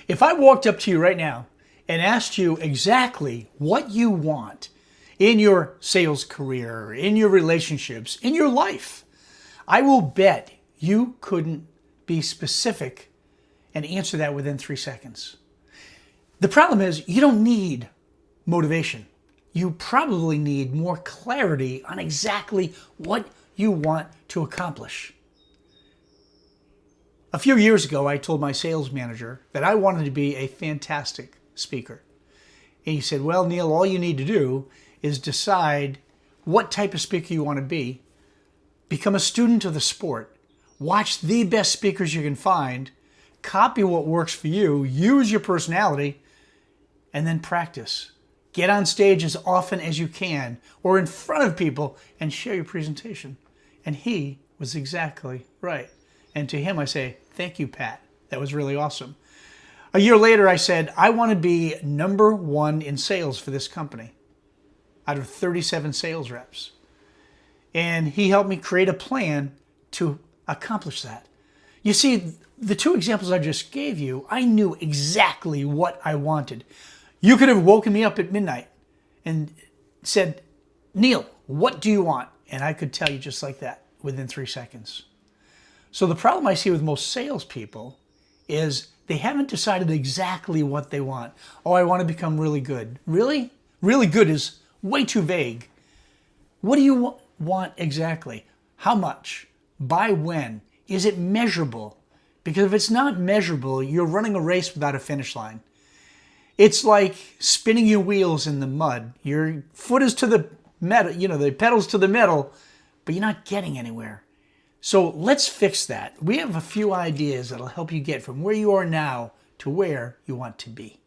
If I walked up to you right now and asked you exactly what you want in your sales career, in your relationships, in your life, I will bet you couldn't be specific and answer that within 3 seconds. The problem is you don't need motivation. You probably need more clarity on exactly what you want to accomplish. A few years ago, I told my sales manager that I wanted to be a fantastic speaker. And he said, well, Neil, all you need to do is decide what type of speaker you want to be, become a student of the sport, watch the best speakers you can find, copy what works for you, use your personality, and then practice. Get on stage as often as you can or in front of people and share your presentation. And he was exactly right. And to him I say, thank you, Pat. That was really awesome. A year later I said, I want to be #1 in sales for this company out of 37 sales reps. And he helped me create a plan to accomplish that. You see, the 2 examples I just gave you, I knew exactly what I wanted. You could have woken me up at midnight and said, Neil, what do you want? And I could tell you just like that within 3 seconds. So the problem I see with most salespeople is they haven't decided exactly what they want. Oh, I want to become really good. Really? Really good is way too vague. What do you want exactly? How much? By when? Is it measurable? Because if it's not measurable, you're running a race without a finish line. It's like spinning your wheels in the mud. Your foot is to the metal, the pedal's to the metal, but you're not getting anywhere. So let's fix that. We have a few ideas that'll help you get from where you are now to where you want to be.